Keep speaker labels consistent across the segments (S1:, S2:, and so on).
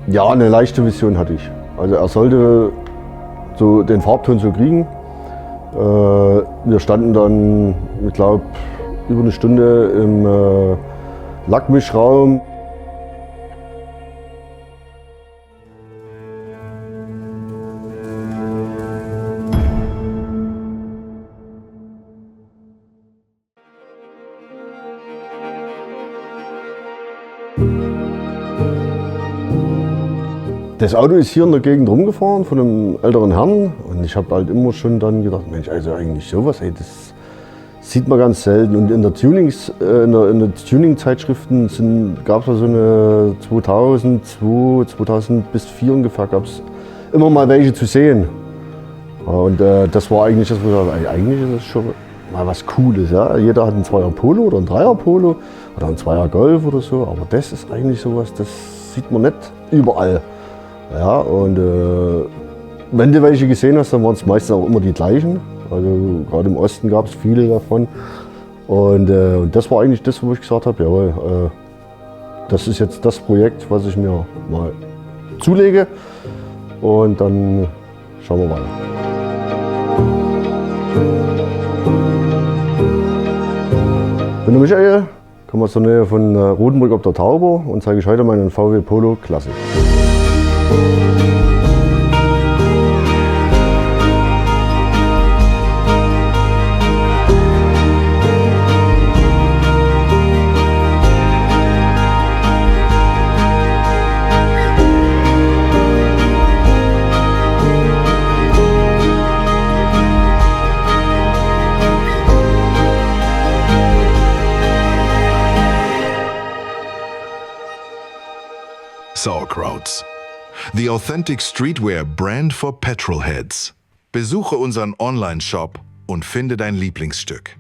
S1: Ja, eine leichte Vision hatte ich. Also er sollte so den Farbton so kriegen. Wir standen dann, ich glaube, über eine Stunde im Lackmischraum. Das Auto ist hier in der Gegend rumgefahren von einem älteren Herrn und ich habe halt immer schon dann gedacht, Mensch, also eigentlich sowas, ey, das sieht man ganz selten. Und in der Tuning-Zeitschriften gab es so eine 2002, 2000 bis 2004 ungefähr, gab es immer mal welche zu sehen. Und das war eigentlich das, wo ich dachte, eigentlich ist das schon mal was Cooles. Ja? Jeder hat einen 2er Polo oder einen 3er Polo oder einen 2er Golf oder so, aber das ist eigentlich sowas, das sieht man nicht überall. Ja, und wenn du welche gesehen hast, dann waren es meistens auch immer die gleichen. Also gerade im Osten gab es viele davon. Und das war eigentlich das, wo ich gesagt habe, jawohl, das ist jetzt das Projekt, was ich mir mal zulege. Und dann schauen wir weiter. Ich bin der Michael, komme aus der Nähe von Rotenburg ob der Tauber und zeige euch heute meinen VW Polo Classic.
S2: Sauerkrauts. The authentic streetwear brand for petrolheads. Besuche unseren Online-Shop und finde dein Lieblingsstück.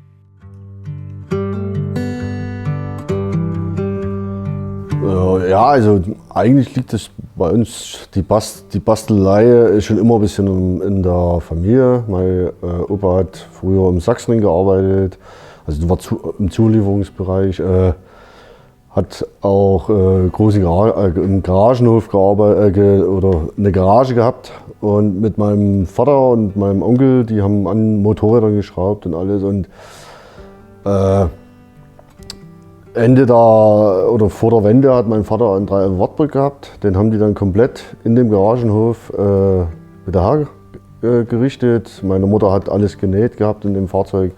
S1: Ja, also eigentlich liegt es bei uns, die Bastelei ist schon immer ein bisschen in der Familie. Mein Opa hat früher im Sachsenring gearbeitet, also war im Zulieferungsbereich. Hat auch im Garagenhof gearbeitet oder eine Garage gehabt. Und mit meinem Vater und meinem Onkel, die haben an Motorrädern geschraubt und alles. Und vor der Wende hat mein Vater einen 311 Wartburg gehabt. Den haben die dann komplett in dem Garagenhof wieder hergerichtet. Meine Mutter hat alles genäht gehabt in dem Fahrzeug.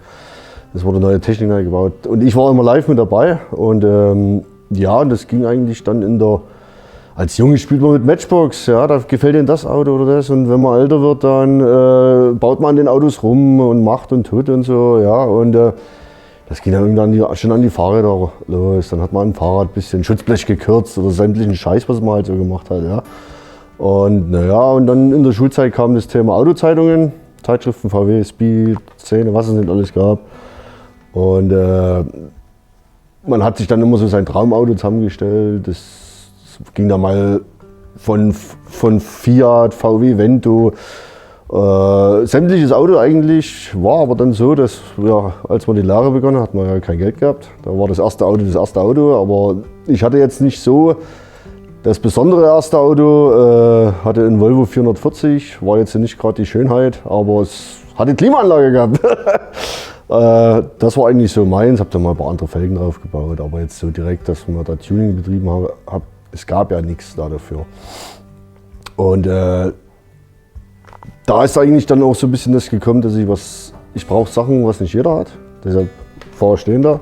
S1: Es wurde neue Technik eingebaut und ich war immer live mit dabei und ja, und das ging eigentlich dann als Junge spielt man mit Matchbox, ja, da gefällt ihnen das Auto oder das und wenn man älter wird, dann baut man an den Autos rum und macht und tut und so, ja, und das ging dann irgendwann schon an die Fahrräder los, dann hat man am Fahrrad ein bisschen Schutzblech gekürzt oder sämtlichen Scheiß, was man halt so gemacht hat, ja. Und naja, und dann in der Schulzeit kam das Thema Autozeitungen, Zeitschriften, VW, Speed, Szene, was es nicht alles gab. Und man hat sich dann immer so sein Traumauto zusammengestellt. Das ging dann mal von Fiat, VW, Vento. Sämtliches Auto eigentlich, war aber dann so, dass ja, als man die Lehre begonnen hat, man ja kein Geld gehabt. Da war das erste Auto, aber ich hatte jetzt nicht so das besondere erste Auto, hatte einen Volvo 440, war jetzt nicht gerade die Schönheit, aber es hatte Klimaanlage gehabt. Das war eigentlich so meins, habe dann mal ein paar andere Felgen drauf gebaut, aber jetzt so direkt, dass wir da Tuning betrieben haben, es gab ja nichts da dafür. Und da ist eigentlich dann auch so ein bisschen das gekommen, dass ich brauche Sachen, was nicht jeder hat, deshalb Fahrer stehen da.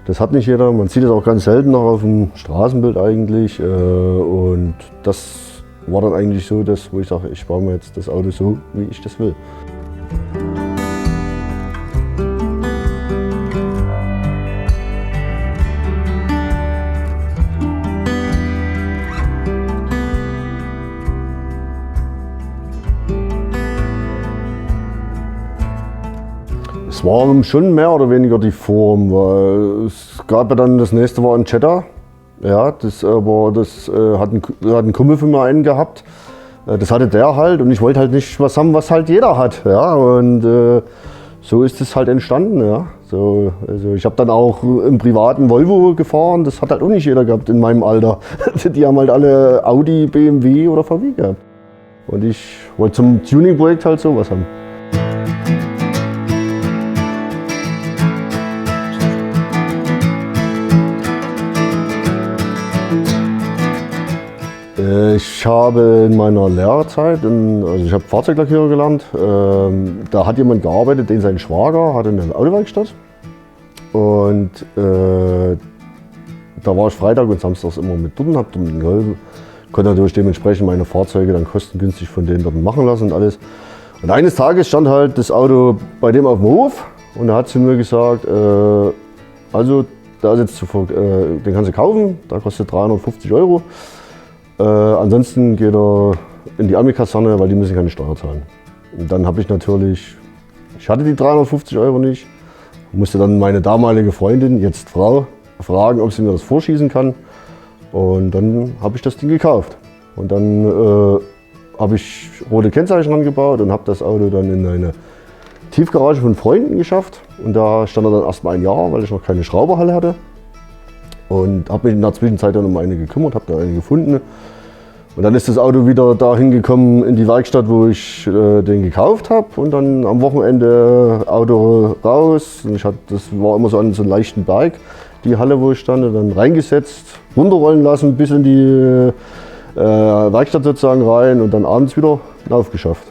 S1: Das hat nicht jeder, man sieht es auch ganz selten noch auf dem Straßenbild eigentlich und das war dann eigentlich so, wo ich sage, ich baue mir jetzt das Auto so, wie ich das will. Es war schon mehr oder weniger die Form, weil es gab ja dann, das nächste war ein Jetta. Ja, das hat ein Kumpel von mir einen gehabt. Das hatte der halt und ich wollte halt nicht was haben, was halt jeder hat. Ja, und so ist es halt entstanden. Ja. So, also ich habe dann auch im privaten Volvo gefahren, das hat halt auch nicht jeder gehabt in meinem Alter. Die haben halt alle Audi, BMW oder VW gehabt. Und ich wollte zum Tuning-Projekt halt sowas haben. Ich habe in meiner Lehrerzeit, also ich habe Fahrzeuglackierer gelernt, da hat jemand gearbeitet, den sein Schwager hatte eine Autowerkstatt. Und da war ich Freitag und Samstags immer mit dort, habe dort geholfen. Konnte natürlich dementsprechend meine Fahrzeuge dann kostengünstig von denen dort machen lassen und alles. Und eines Tages stand halt das Auto bei dem auf dem Hof und da hat sie mir gesagt, also da ist jetzt den kannst du kaufen, da kostet 350 €. Ansonsten geht er in die Ami-Kaserne, weil die müssen keine Steuer zahlen. Und dann habe ich natürlich, ich hatte die 350 € nicht, musste dann meine damalige Freundin, jetzt Frau, fragen, ob sie mir das vorschießen kann. Und dann habe ich das Ding gekauft. Und dann habe ich rote Kennzeichen rangebaut und habe das Auto dann in eine Tiefgarage von Freunden geschafft. Und da stand er dann erst mal ein Jahr, weil ich noch keine Schrauberhalle hatte. Und habe mich in der Zwischenzeit dann um eine gekümmert, habe da eine gefunden. Und dann ist das Auto wieder dahin gekommen in die Werkstatt, wo ich den gekauft habe. Und dann am Wochenende Auto raus. Und das war immer so an so einem leichten Berg, die Halle, wo ich stand. Und dann reingesetzt, runterrollen lassen bis in die Werkstatt sozusagen rein und dann abends wieder aufgeschafft.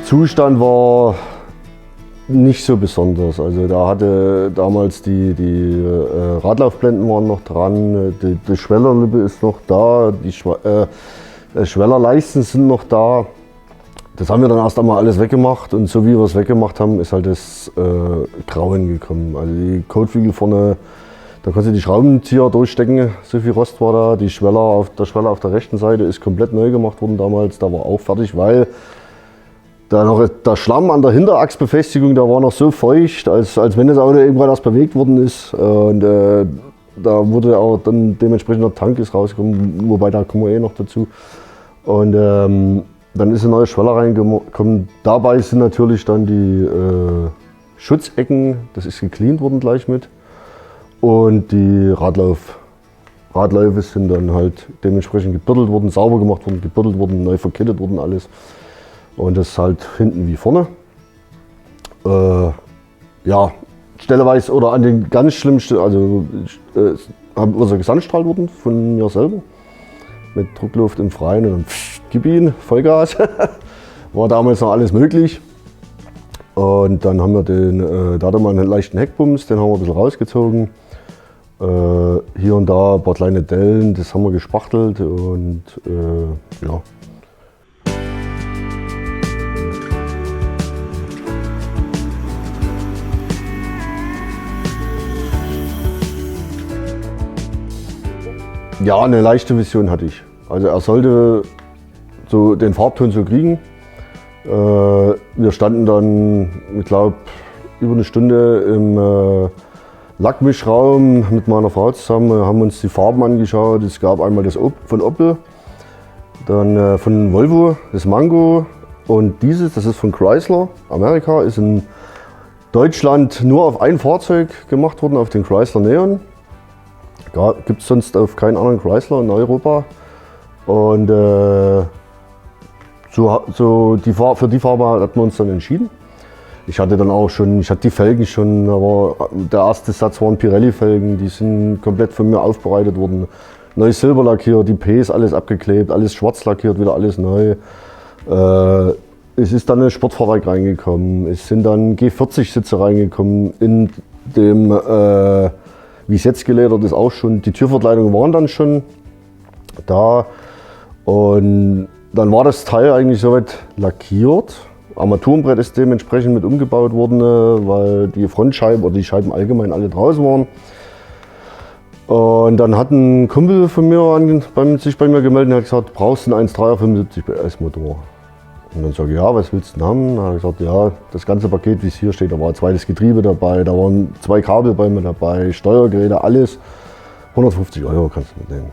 S1: Zustand war nicht so besonders. Also da hatte damals die Radlaufblenden waren noch dran, die Schwellerlippe ist noch da, die Schwellerleisten sind noch da. Das haben wir dann erst einmal alles weggemacht und so wie wir es weggemacht haben, ist halt das Grauen gekommen. Also die Kotflügel vorne, da konntest du die Schraubenzieher durchstecken, so viel Rost war da. Der Schweller auf der rechten Seite ist komplett neu gemacht worden damals, da war auch fertig, weil da noch der Schlamm an der Hinterachsbefestigung, der war noch so feucht, als wenn das Auto eben gerade erst bewegt worden ist. Und da wurde auch dann dementsprechend der Tank ist rausgekommen, wobei da kommen wir eh noch dazu. Und dann ist eine neue Schweller reingekommen. Dabei sind natürlich dann die Schutzecken, das ist gecleant worden gleich mit. Und die Radläufe sind dann halt dementsprechend gebürdelt worden, sauber gemacht worden, gebürdelt worden, neu verkittet worden alles. Und das halt hinten wie vorne. Ja, stelleweise oder an den ganz schlimmsten, also unser gesanstrahlt worden von mir selber. Mit Druckluft im Freien und dann gib ihn, Vollgas. War damals noch alles möglich. Und dann haben wir da hatte man einen leichten Heckbums, den haben wir ein bisschen rausgezogen. Hier und da ein paar kleine Dellen, das haben wir gespachtelt und ja. Ja, eine leichte Vision hatte ich. Also er sollte so den Farbton so kriegen. Wir standen dann, ich glaube, über eine Stunde im Lackmischraum mit meiner Frau zusammen, haben uns die Farben angeschaut. Es gab einmal das von Opel, dann von Volvo, das Mango und dieses, das ist von Chrysler. Amerika ist in Deutschland nur auf ein Fahrzeug gemacht worden, auf den Chrysler Neon. Gibt es sonst auf keinen anderen Chrysler in Europa. Und für die Farbe hatten wir uns dann entschieden. Ich hatte die Felgen schon, aber der erste Satz waren Pirelli-Felgen, die sind komplett von mir aufbereitet worden. Neu Silber lackiert, die Ps alles abgeklebt, alles schwarz lackiert, wieder alles neu. Es ist dann ein Sportfahrzeug reingekommen, es sind dann G40-Sitze reingekommen in dem wie es jetzt geledert ist, auch schon. Die Türverkleidungen waren dann schon da und dann war das Teil eigentlich soweit lackiert. Armaturenbrett ist dementsprechend mit umgebaut worden, weil die Frontscheiben oder die Scheiben allgemein alle draußen waren. Und dann hat ein Kumpel von mir sich bei mir gemeldet und hat gesagt, brauchst du einen 1.3er 75 PS Motor? Und dann sage ich, ja, was willst du denn haben? Dann habe ich gesagt, ja, das ganze Paket, wie es hier steht, da war ein zweites Getriebe dabei, da waren 2 Kabel bei mir dabei, Steuergeräte, alles. 150 € kannst du mitnehmen.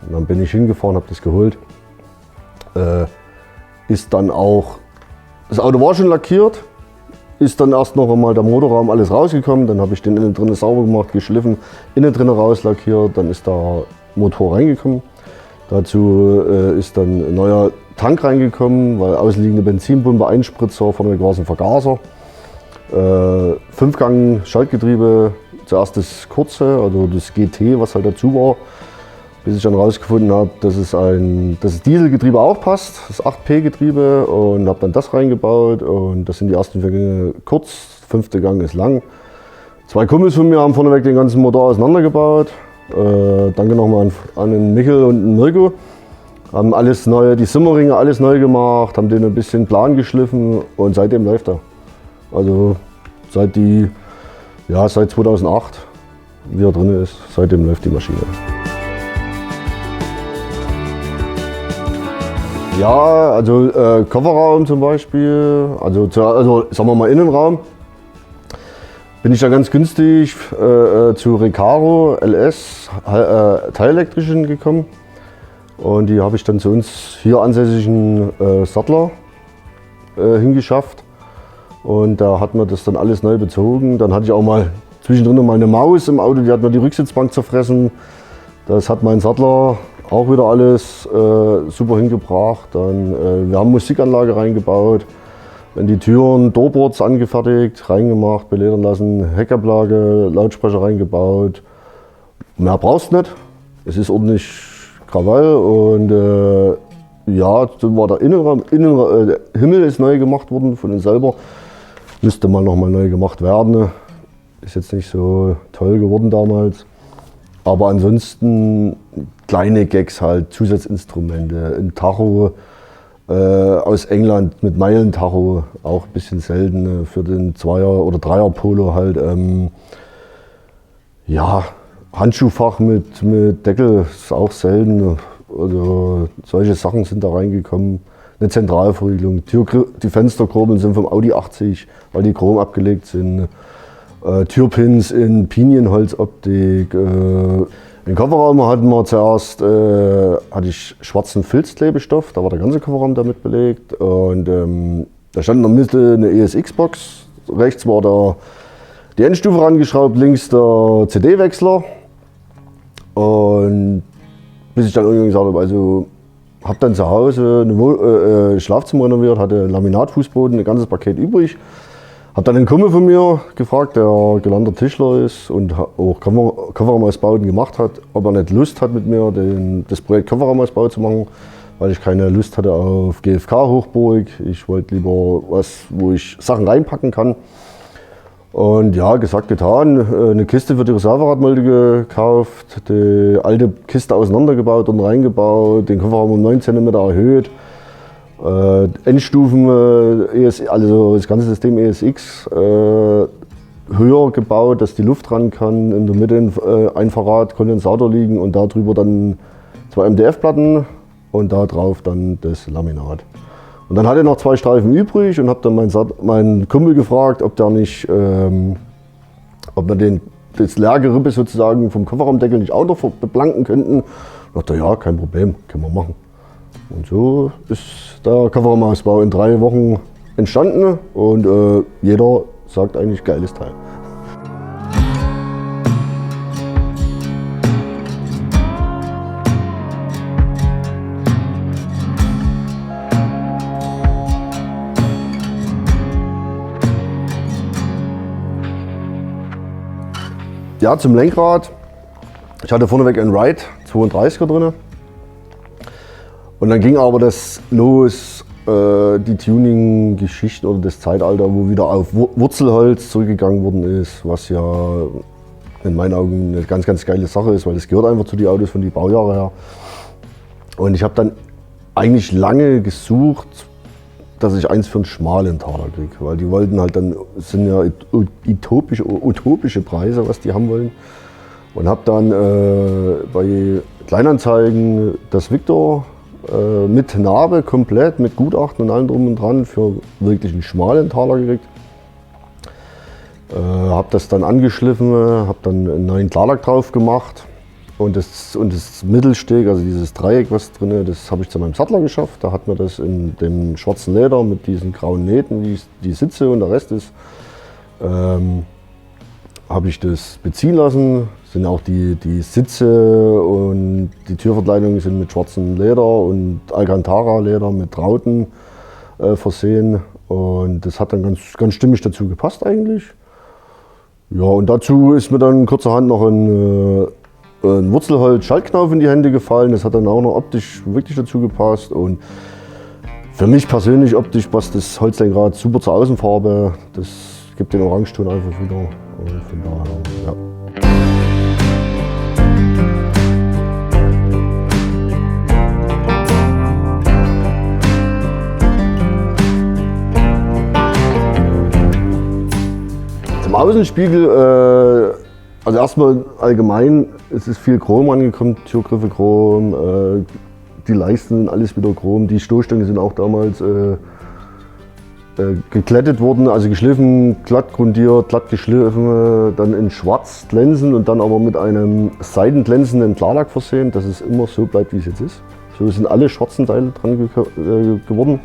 S1: Und dann bin ich hingefahren, habe das geholt. ist dann auch, das Auto war schon lackiert, ist dann erst noch einmal der Motorraum alles rausgekommen, dann habe ich den innen drin sauber gemacht, geschliffen, innen drin rauslackiert, dann ist der Motor reingekommen. Dazu ist dann ein neuer Tank reingekommen, weil außenliegende Benzinpumpe, Einspritzer, vorne war es ein Vergaser. 5-Gang Schaltgetriebe, zuerst das kurze, also das GT, was halt dazu war, bis ich dann rausgefunden habe, dass das Dieselgetriebe auch passt, das 8P-Getriebe, und habe dann das reingebaut, und das sind die ersten 4 Gänge kurz, 5. Gang ist lang. 2 Kumpels von mir haben vorneweg den ganzen Motor auseinandergebaut. Danke nochmal an den Michel und den Mirko. Haben alles neu, die Simmerringe alles neu gemacht, haben den ein bisschen plan geschliffen, und seitdem läuft er. Also seit 2008, wie er drin ist, seitdem läuft die Maschine. Ja, also Kofferraum zum Beispiel, also sagen wir mal Innenraum, bin ich da ganz günstig zu Recaro LS Teilelektrischen gekommen, und die habe ich dann zu uns hier ansässigen Sattler hingeschafft, und da hat man das dann alles neu bezogen. Dann hatte ich auch mal zwischendrin noch mal eine Maus im Auto, die hat mir die Rücksitzbank zerfressen. Das hat mein Sattler auch wieder alles super hingebracht. Dann, wir haben Musikanlage reingebaut, in die Türen Doorboards angefertigt, reingemacht, beledern lassen, Heckablage, Lautsprecher reingebaut. Mehr brauchst du nicht. Es ist ordentlich Krawall, und ja, dann war der Innenraum, der Himmel ist neu gemacht worden von uns selber. Müsste mal nochmal neu gemacht werden. Ist jetzt nicht so toll geworden damals. Aber ansonsten kleine Gags halt, Zusatzinstrumente, ein Tacho aus England mit Meilentacho, auch ein bisschen selten für den 2er- oder 3er-Polo halt. Ja, Handschuhfach mit Deckel ist auch selten. Also solche Sachen sind da reingekommen. Eine Zentralverriegelung, die Fensterkurbeln sind vom Audi 80, weil die chrom abgelegt sind. Türpins in Pinienholzoptik. Den Kofferraum hatten wir zuerst, hatte ich schwarzen Filzklebestoff, da war der ganze Kofferraum damit belegt. Und da stand in der Mitte eine ESX-Box. Rechts war die Endstufe rangeschraubt, links der CD-Wechsler. Und bis ich dann irgendwann gesagt habe, also habe dann zu Hause ein Schlafzimmer renoviert, hatte einen Laminatfußboden, ein ganzes Paket übrig. Habe dann einen Kumpel von mir gefragt, der gelernter Tischler ist und auch Kofferraumausbauten gemacht hat, ob er nicht Lust hat, mit mir das Projekt Kofferraumausbau zu machen, weil ich keine Lust hatte auf GFK-Hochburg. Ich wollte lieber was, wo ich Sachen reinpacken kann. Und ja, gesagt, getan, eine Kiste für die Reserveradmolde gekauft, die alte Kiste auseinandergebaut und reingebaut, den Kofferraum um 9 cm erhöht, Endstufen, also das ganze System ESX höher gebaut, dass die Luft ran kann, in der Mitte ein Fahrrad, Kondensator liegen, und darüber dann 2 MDF-Platten und da drauf dann das Laminat. Und dann hatte ich noch 2 Streifen übrig und habe dann meinen Kumpel gefragt, ob der nicht, ob wir das Leergerippe sozusagen vom Kofferraumdeckel nicht auch noch beplanken könnten. Ich dachte, ja, kein Problem, können wir machen. Und so ist der Kofferraumausbau in 3 Wochen entstanden, und jeder sagt eigentlich, geiles Teil. Ja, zum Lenkrad. Ich hatte vorneweg einen Ride 32er drin. Und dann ging aber das los, die Tuning-Geschichten oder das Zeitalter, wo wieder auf Wurzelholz zurückgegangen worden ist, was ja in meinen Augen eine ganz, ganz geile Sache ist, weil das gehört einfach zu den Autos von den Baujahren her. Und ich habe dann eigentlich lange gesucht, dass ich eins für einen schmalen Taler kriege, weil die wollten halt dann, es sind ja utopische Preise, was die haben wollen. Und habe dann bei Kleinanzeigen das Victor mit Narbe komplett, mit Gutachten und allem drum und dran für wirklich einen schmalen Taler gekriegt. Habe das dann angeschliffen, habe dann einen neuen Klarlack drauf gemacht Und das Mittelsteg, also dieses Dreieck, was drin ist, das habe ich zu meinem Sattler geschafft. Da hat man das in dem schwarzen Leder mit diesen grauen Nähten, wie die Sitze und der Rest ist, habe ich das beziehen lassen. Sind auch die Sitze und die Türverkleidungen sind mit schwarzem Leder und Alcantara-Leder mit Rauten versehen. Und das hat dann ganz stimmig dazu gepasst eigentlich. Ja, und dazu ist mir dann kurzerhand noch ein Wurzelholz-Schaltknauf in die Hände gefallen. Das hat dann auch noch optisch wirklich dazu gepasst. Und für mich persönlich optisch passt das Holzlenkrad super zur Außenfarbe. Das gibt den Orangeton einfach wieder. Und von daher, ja. Zum Außenspiegel, also erstmal allgemein, es ist viel Chrom angekommen, Türgriffe Chrom, die Leisten sind alles wieder Chrom, die Stoßstangen sind auch damals geglättet worden, also geschliffen, glatt grundiert, glatt geschliffen, dann in schwarz glänzen und dann aber mit einem seidenglänzenden Klarlack versehen, dass es immer so bleibt, wie es jetzt ist. So sind alle schwarzen Teile dran geworden.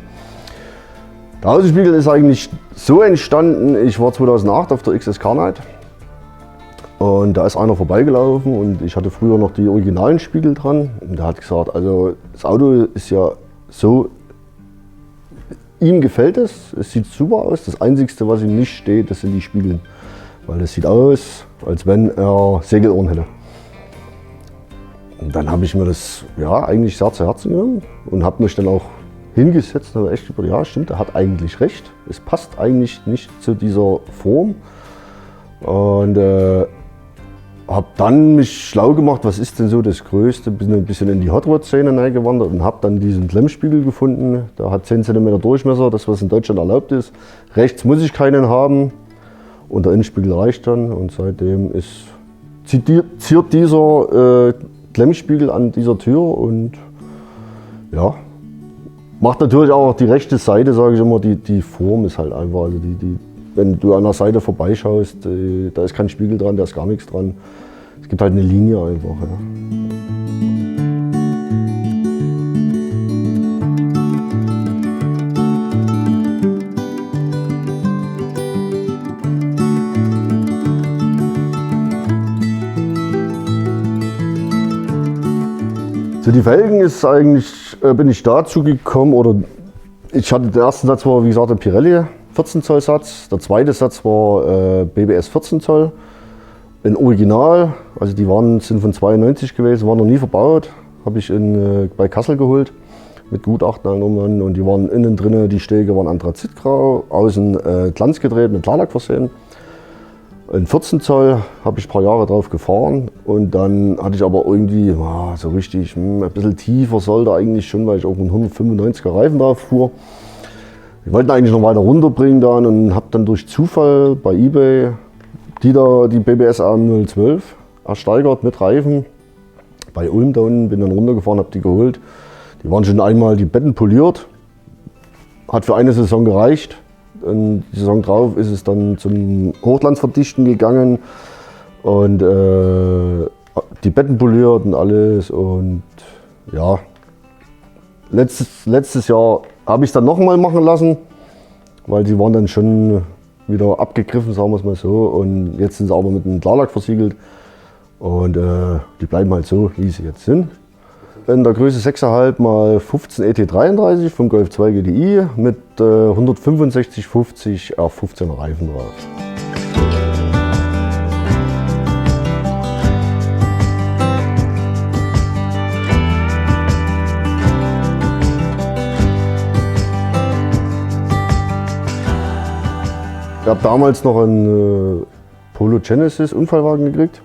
S1: Der Außenspiegel ist eigentlich so entstanden, ich war 2008 auf der XSK Night und da ist einer vorbeigelaufen und ich hatte früher noch die originalen Spiegel dran und der hat gesagt, also das Auto ist ja so, ihm gefällt es sieht super aus, das Einzige, was ihm nicht steht, das sind die Spiegel, weil das sieht aus, als wenn er Segelohren hätte. Und dann habe ich mir das ja eigentlich sehr zu Herzen genommen und habe mich dann auch hingesetzt und habe echt über, ja stimmt, er hat eigentlich recht. Es passt eigentlich nicht zu dieser Form. Und habe dann mich schlau gemacht, was ist denn so das Größte, bin ein bisschen in die Hot Rod Szene reingewandert und habe dann diesen Klemmspiegel gefunden. Der hat 10 cm Durchmesser, das was in Deutschland erlaubt ist. Rechts muss ich keinen haben und der Innenspiegel reicht dann und seitdem ziert dieser Klemmspiegel an dieser Tür und ja. Macht natürlich auch die rechte Seite, sage ich immer, die Form ist halt einfach, also wenn du an der Seite vorbeischaust, da ist kein Spiegel dran, da ist gar nichts dran. Es gibt halt eine Linie einfach. Ja. So, die Felgen ist eigentlich, bin ich dazu gekommen, oder ich hatte den ersten Satz war wie gesagt der Pirelli 14 Zoll Satz, der zweite Satz war BBS 14 Zoll in Original, also die sind von 92 gewesen, waren noch nie verbaut, habe ich bei Kassel geholt mit Gutachten angenommen und die waren innen drin, die Stege waren Anthrazitgrau, außen Glanz gedreht mit Klarlack versehen. In 14 Zoll habe ich ein paar Jahre drauf gefahren und dann hatte ich aber irgendwie so richtig ein bisschen tiefer sollte eigentlich schon, weil ich auch einen 195er Reifen drauf fuhr. Ich wollte ihn eigentlich noch weiter runterbringen dann und habe dann durch Zufall bei eBay die BBS AM012 ersteigert mit Reifen. Bei Ulm da unten, bin dann runtergefahren, habe die geholt. Die waren schon einmal die Betten poliert, hat für eine Saison gereicht. Und die Saison drauf ist es dann zum Hochglanzverdichten gegangen und die Betten poliert und alles. Und ja, letztes Jahr habe ich es dann nochmal machen lassen, weil die waren dann schon wieder abgegriffen, sagen wir es mal so. Und jetzt sind sie aber mit einem Klarlack versiegelt und die bleiben halt so, wie sie jetzt sind. In der Größe 6,5 x 15 ET33 vom Golf 2 GTI mit 165/50 R15er Reifen drauf. Ich habe damals noch einen Polo Genesis Unfallwagen gekriegt.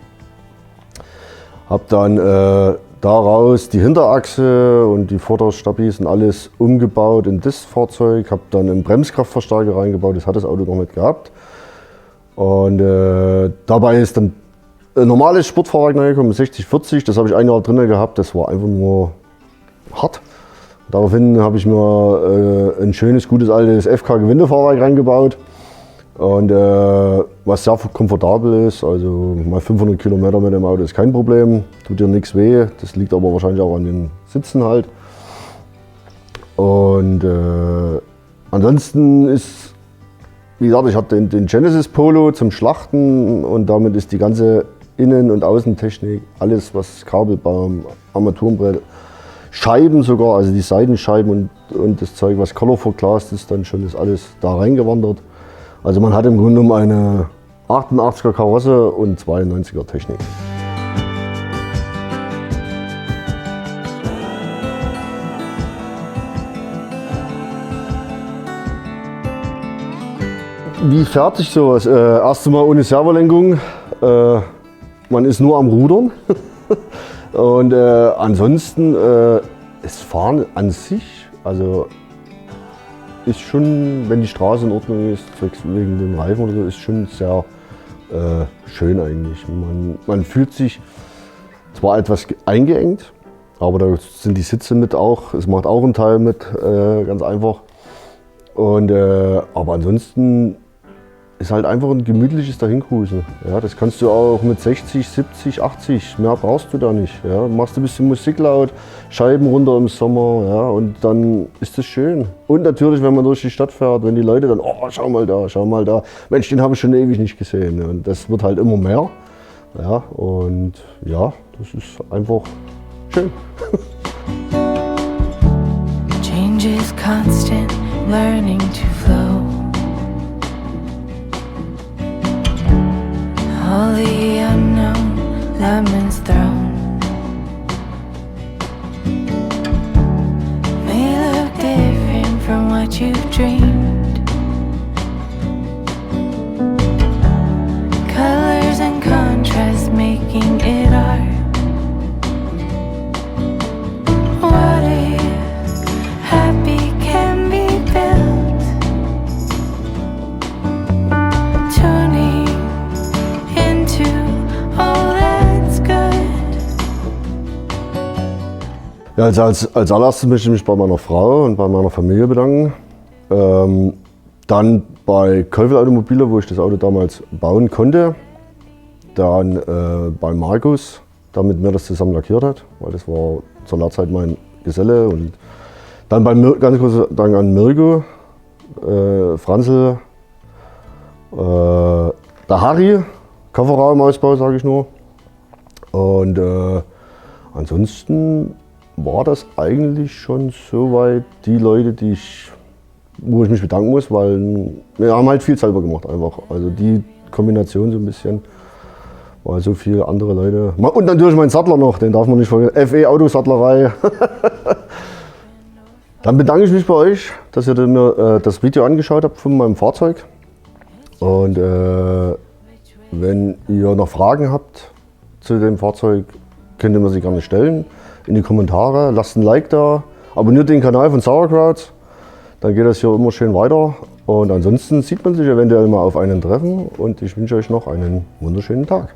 S1: Habe dann daraus die Hinterachse und die Vorderstabis und alles umgebaut in das Fahrzeug. Habe dann einen Bremskraftverstärker reingebaut, das hat das Auto noch nicht gehabt. Und dabei ist dann ein normales Sportfahrrad reingekommen, 60/40, das habe ich ein Jahr drin gehabt, das war einfach nur hart. Daraufhin habe ich mir ein schönes, gutes altes FK Gewindefahrrad reingebaut. Und was sehr komfortabel ist. Also mal 500 Kilometer mit dem Auto ist kein Problem, tut dir nichts weh. Das liegt aber wahrscheinlich auch an den Sitzen halt. Und ansonsten ist, wie gesagt, ich hatte den Genesis Polo zum Schlachten und damit ist die ganze Innen- und Außentechnik, alles was Kabelbaum, Armaturenbrett, Scheiben sogar, also die Seitenscheiben und das Zeug, was Color verglast ist, dann schon ist alles da reingewandert. Also man hat im Grunde genommen eine 88er Karosse und 92er Technik. Wie fährt sich sowas? Erst einmal ohne Servolenkung. Man ist nur am Rudern. Und ansonsten das Fahren an sich, also ist schon, wenn die Straße in Ordnung ist, wegen dem Reifen oder so, ist schon sehr schön eigentlich. Man fühlt sich zwar etwas eingeengt, aber da sind die Sitze mit auch, es macht auch einen Teil mit, ganz einfach. Und, aber ansonsten ist halt einfach ein gemütliches Dahincruisen. Ja, das kannst du auch mit 60, 70, 80, mehr brauchst du da nicht. Ja, machst ein bisschen Musik laut, Scheiben runter im Sommer, ja, und dann ist das schön. Und natürlich, wenn man durch die Stadt fährt, wenn die Leute dann, oh, schau mal da, Mensch, den habe ich schon ewig nicht gesehen. Und das wird halt immer mehr. Ja, und ja, das ist einfach schön.
S3: Change is constant, learning to flow. All the unknown, lemons thrown. May look different from what you've dreamed. Colors and contrasts making it art. What if happy can be built? Tuning into all that's good.
S1: Ja, als allererstes möchte ich mich bei meiner Frau und bei meiner Familie bedanken. Dann bei Keufel Automobile, wo ich das Auto damals bauen konnte. Dann bei Markus, der mit mir das zusammen lackiert hat, weil das war zur Lehrzeit mein Geselle. Und dann ganz großer Dank an Mirko, Franzl, der Harry, Kofferraumausbau sage ich nur. Und ansonsten war das eigentlich schon soweit die Leute, wo ich mich bedanken muss, weil wir haben halt viel selber gemacht einfach. Also die Kombination so ein bisschen, weil so viele andere Leute. Und natürlich mein Sattler noch, den darf man nicht vergessen. FE Autosattlerei. Dann bedanke ich mich bei euch, dass ihr mir das Video angeschaut habt von meinem Fahrzeug. Und wenn ihr noch Fragen habt zu dem Fahrzeug, könnt ihr mir sie gerne stellen in die Kommentare. Lasst ein Like da, abonniert den Kanal von Sauerkraut, dann geht das hier immer schön weiter. Und ansonsten sieht man sich eventuell mal auf einen Treffen und ich wünsche euch noch einen wunderschönen Tag.